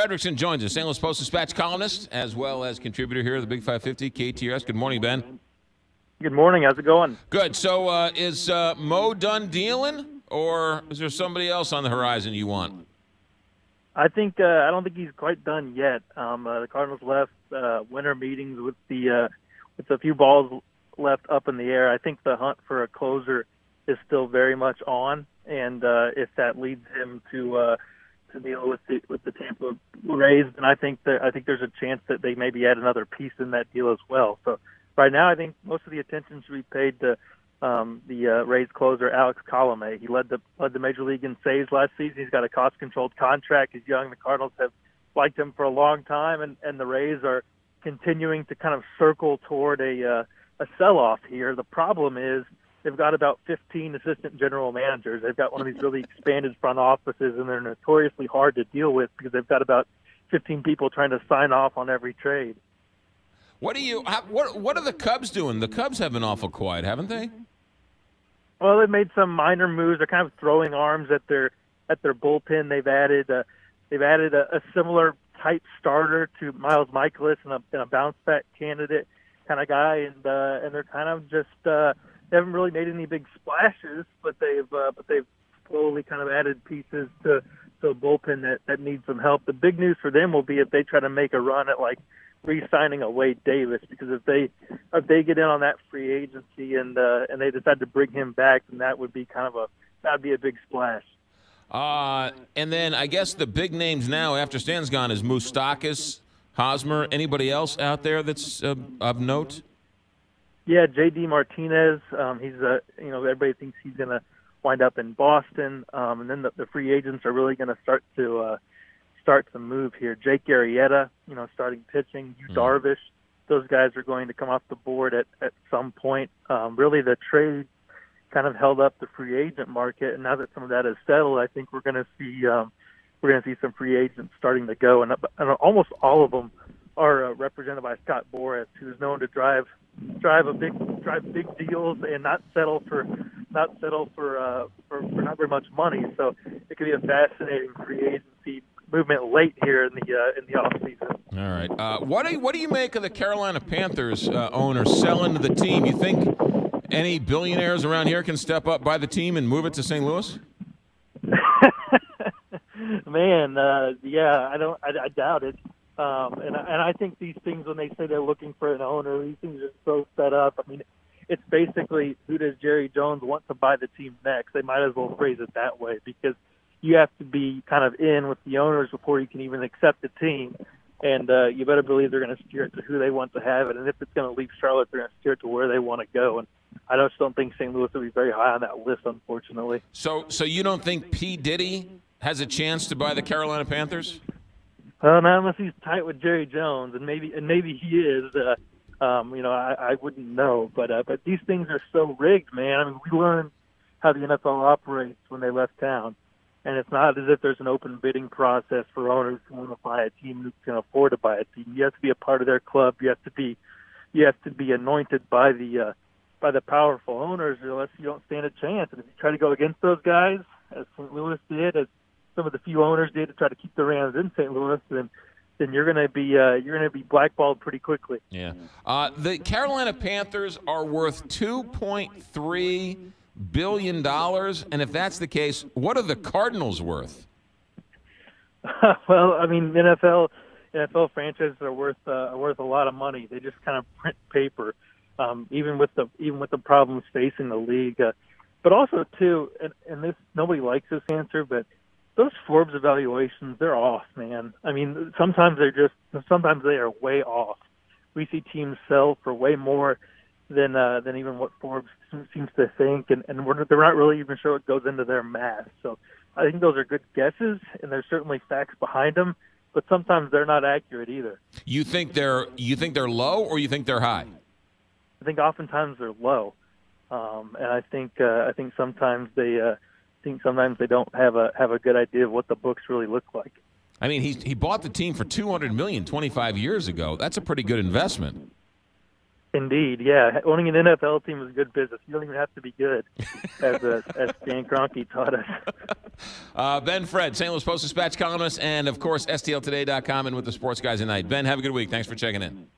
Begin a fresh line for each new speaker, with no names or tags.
Frederickson joins us, St. Louis Post-Dispatch columnist, as well as contributor here at the Big 550 KTRS. Good morning, Ben.
Good morning. How's it going?
Good. So is Mo done dealing, or is there somebody else on the horizon you want?
I don't think he's quite done yet. The Cardinals left winter meetings with a few balls left up in the air. I think the hunt for a closer is still very much on, and if that leads him to deal with the Tampa Rays, then I think there's a chance that they maybe add another piece in that deal as well. So right now, I think most of the attention should be paid to the Rays closer Alex Colomé. He led the major league in saves last season. He's got a cost-controlled contract. He's young. The Cardinals have liked him for a long time, and the Rays are continuing to kind of circle toward a sell-off here. The problem is they've got about 15 assistant general managers. They've got one of these really expanded front offices, and they're notoriously hard to deal with because they've got about 15 people trying to sign off on every trade.
What are the Cubs doing? The Cubs have been awful quiet, haven't they?
Well, they've made some minor moves. They're kind of throwing arms at their bullpen. They've added a similar type starter to Miles Michaelis and a bounce back candidate kind of guy, and they're kind of just they haven't really made any big splashes, but they've slowly kind of added pieces to a bullpen that needs some help. The big news for them will be if they try to make a run at like re-signing a Wade Davis, because if they get in on that free agency and they decide to bring him back, then that would be a big splash.
And then I guess the big names now after Stan's gone is Moustakas, Hosmer. Anybody else out there that's of note?
Yeah, J.D. Martinez. He's everybody thinks he's going to wind up in Boston, and then the free agents are really going to start to move here. Jake Arrieta, starting pitching. Yu Darvish, those guys are going to come off the board at some point. Really, the trade kind of held up the free agent market, and now that some of that is settled, I think we're going to see some free agents starting to go, and almost all of them are represented by Scott Boras, who's known to drive big deals and not settle for not very much money. So it could be a fascinating free agency movement late here in the off season.
All right. What do you make of the Carolina Panthers owner selling to the team? You think any billionaires around here can step up, buy the team, and move it to St. Louis?
Man, yeah, I doubt it. And I think these things, when they say they're looking for an owner, these things are so set up. I mean, it's basically, who does Jerry Jones want to buy the team next? They might as well phrase it that way, because you have to be kind of in with the owners before you can even accept the team. And you better believe they're going to steer it to who they want to have it. And if it's going to leave Charlotte, they're going to steer it to where they want to go. And I just don't think St. Louis will be very high on that list, unfortunately.
So you don't think P. Diddy has a chance to buy the Carolina Panthers?
Well, not unless he's tight with Jerry Jones, and maybe he is. I wouldn't know, but these things are so rigged, man. I mean, we learned how the NFL operates when they left town, and it's not as if there's an open bidding process for owners who want to buy a team who can afford to buy a team. You have to be a part of their club. You have to be anointed by the powerful owners, or else you don't stand a chance. And if you try to go against those guys, as St. Louis did, as some of the few owners did to try to keep the Rams in St. Louis, then you're going to be blackballed pretty quickly.
Yeah. The Carolina Panthers are worth $2.3 billion, and if that's the case, what are the Cardinals worth?
Well, I mean, NFL franchises are worth a lot of money. They just kind of print paper, even with the problems facing the league. But also too, and this, nobody likes this answer, but those Forbes evaluations, they're off, man. I mean, sometimes they are way off. We see teams sell for way more than even what Forbes seems to think, and they're not really even sure what goes into their math. So I think those are good guesses, and there's certainly facts behind them, but sometimes they're not accurate either. You think they're
low, or you think they're high?
I think oftentimes they're low, and I think sometimes they don't have a good idea of what the books really look like.
I mean, he bought the team for $200 million 25 years ago. That's a pretty good investment.
Indeed, yeah. Owning an NFL team is good business. You don't even have to be good, as Stan Kroenke taught us.
Ben Fred, St. Louis Post-Dispatch columnist, and, of course, STLtoday.com and with the Sports Guys tonight. Ben, have a good week. Thanks for checking in.